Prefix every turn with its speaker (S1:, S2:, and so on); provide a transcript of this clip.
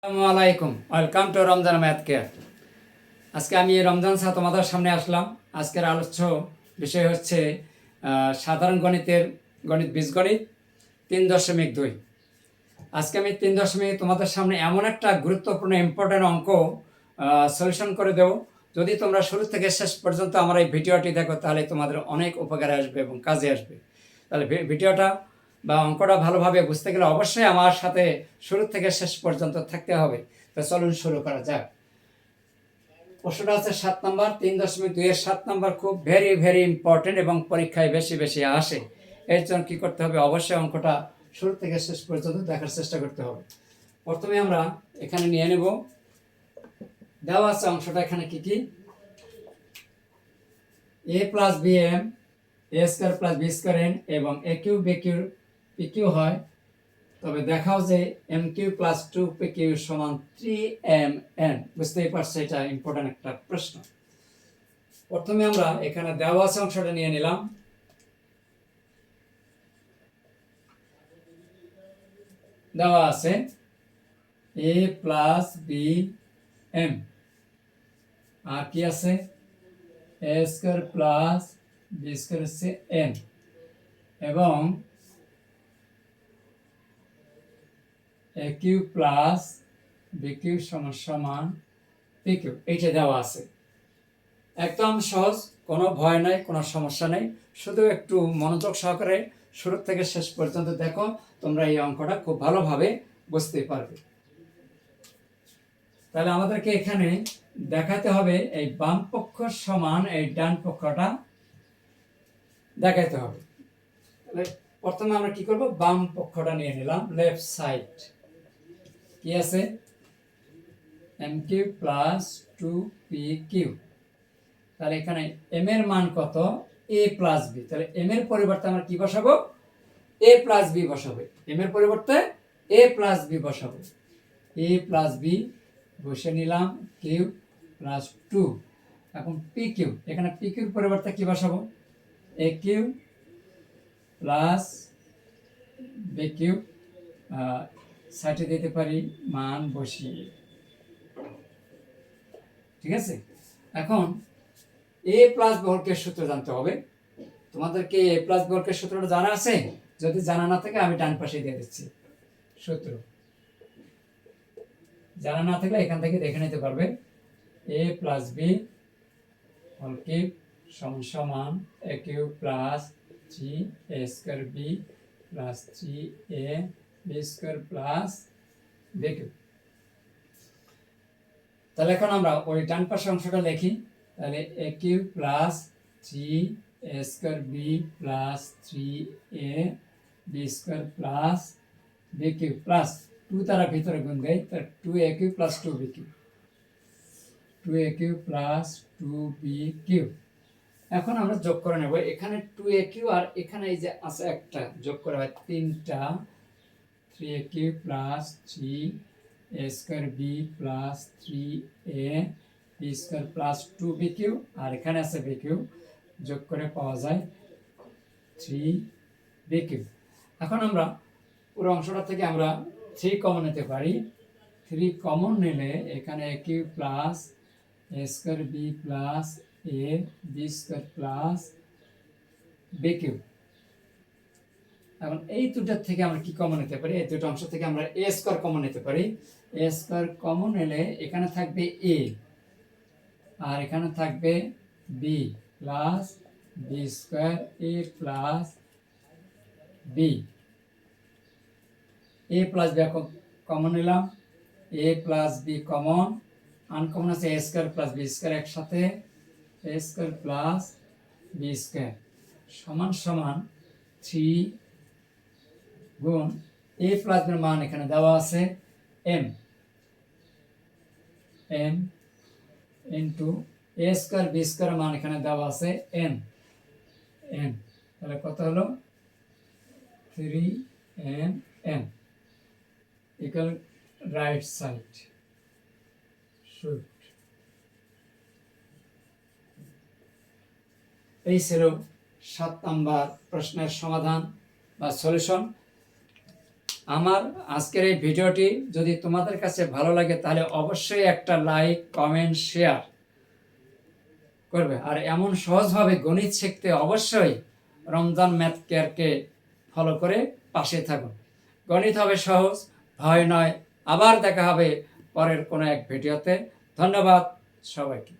S1: আসসালামু আলাইকুম, welcome to Ramzan math care. আজকে আমি রমজান ছাত্র তোমাদের সামনে আসলাম। আজকের আলোচ্য বিষয় হচ্ছে সাধারণ গণিতের গণিত বীজগণিত 3.2। আজকে আমি 3.2 তোমাদের সামনে এমন একটা গুরুত্বপূর্ণ ইম্পর্টেন্ট অঙ্ক সলিউশন করে দেব। যদি তোমরা শুরু থেকে শেষ পর্যন্ত আমার এই ভিডিওটি দেখো তাহলে তোমাদের অনেক উপকারে আসবে এবং কাজে আসবে। তাহলে ভিডিওটা বা অঙ্কটা ভালোভাবে বুঝতে গেলে অবশ্যই আমার সাথে শুরু থেকে শেষ পর্যন্ত থাকতে হবে। তো চলুন শুরু করা যাক। প্রশ্নটা হচ্ছে 7 নম্বর 3.2 এর 7 নম্বর খুব ভেরি ভেরি ইম্পর্টেন্ট এবং পরীক্ষায় বেশি বেশি আসে। এর জন্য কী করতে হবে, অবশ্যই অঙ্কটা শুরু থেকে শেষ পর্যন্ত দেখার চেষ্টা করতে হবে। প্রথমে আমরা এখানে নিয়ে নেব, দেওয়া আছে অংশটা এখানে কি কি, a plus b m a square plus b square n এবং a q b q p q হয়, তবে দেখাও যে m Q plus two P q সমান 3m n। বুঝতেই পারছো, এটা ইম্পর্টেন্ট একটা প্রশ্ন। প্রথমে আমরা এখানে দেওয়া আছে অংশটা নিয়ে নিলাম। দেওয়া আছে এ প্লাস বি এম, আর কি আছে এ স্কোয়ার প্লাস বি স্কোয়ার হচ্ছে এন, এবং a cube plus b Q সমান সমান পি কিউ, এইটা দেওয়া আছে। একদম সহজ, কোনো ভয় নাই, কোনো সমস্যা নেই। শুধু একটু মনোযোগ সহকারে শুরু থেকে শেষ পর্যন্ত দেখো, তোমরা এই অঙ্কটা খুব ভালোভাবে বুঝতে পারবে। তাহলে আমাদেরকে এখানে দেখাতে হবে এই বাম পক্ষ সমান এই ডান পক্ষটা দেখাতে হবে। তাহলে প্রথমে আমরা কি করব, বাম পক্ষটা নিয়ে নিলাম, লেফট সাইড। কি আছে M Q plus two P Q. তাহলে এখানে এম এর মান কত, এ প্লাস বি। তাহলে এম এর পরিবর্তে আমরা কি বসাবো, এ প্লাস বি বসাবো। এম এর পরিবর্তে এ প্লাস বি বসাবো। এ প্লাস বি বসে নিলাম, কিউ প্লাস টু। এখন পি কিউ, এখানে পি কিউর পরিবর্তে কি বসাবো, এ কিউ প্লাস বি কিউ, সাইডে দিতে পারি মান বসিয়ে। ঠিক আছে, এখন এ প্লাস বর্গের সূত্র জানতে হবে। তোমাদেরকে এ প্লাস বর্গের সূত্রটা জানা আছে? যদি জানা না থাকে আমি ডান পাশে দিয়ে দিচ্ছি সূত্র। জানা না থাকলে এখান থেকে দেখে নিতে পারবে। A plus b whole cube সমান সমান a cube plus three a square b plus three a b square plus b cube. তাহলে এখন আমরা ওই ডান পাশে অংশটা লিখি। তাহলে a cube plus three a square b plus three a b square plus b cube plus two তারা ভিতরে গুণ দেয়, তার two a cube plus two b cube, two a cube plus two b cube. এখন আমরা যোগ করে নেব, এখানে টু এ কিউ আর এখানে এই যে আছে একটা, যোগ করে হয় তিনটা, three a cube plus three a square b plus three a b square plus two b cube, আর এখানে আছে বি কিউ, যোগ করে পাওয়া যায় থ্রি বি কিউ। এখন আমরা পুরো অংশটা থেকে আমরা থ্রি কমন নিতে পারি। থ্রি কমন নিলে এখানে a cube plus a square b plus a b square plus b cube. এখন এই দুটার থেকে আমরা কি কমন নিতে পারি, এই দুটো অংশ থেকে আমরা এ স্কোয়ার কমন নিতে পারি। এ স্কোয়ার কমন নিলে এখানে থাকবে এ, আর এখানে থাকবে বি প্লাস বি স্কোয়ার এ প্লাস বি। এ প্লাস বি কমন নিলাম, এ প্লাস বি কমন, আনকমন আছে এ স্কোয়ার প্লাস বি স্কোয়ার, একসাথে এ স্কোয়ার প্লাস বি স্কোয়ার সমান সমান থ্রি গুণ এ প্লাস বির মান এখানে দেওয়া আছে এম, এম ইন্টু এ স্কোয়ার বি স্কোয়ার মান এখানে দেওয়া আছে এন, এন। তাহলে কত হলো three N N equal right side should. এই ছিল 7 নম্বর প্রশ্নের সমাধান বা সলিউশন। আমার আজকের এই ভিডিওটি যদি তোমাদের কাছে ভালো লাগে তাহলে অবশ্যই একটা লাইক, কমেন্ট, শেয়ার করবে। আর এমন সহজভাবে গণিত শিখতে অবশ্যই রমজান ম্যাথ কেয়ারকে ফলো করে পাশে থাকুন। গণিত হবে সহজ, ভয় নয়। আবার দেখা হবে পরের কোনো এক ভিডিওতে। ধন্যবাদ সবাইকে।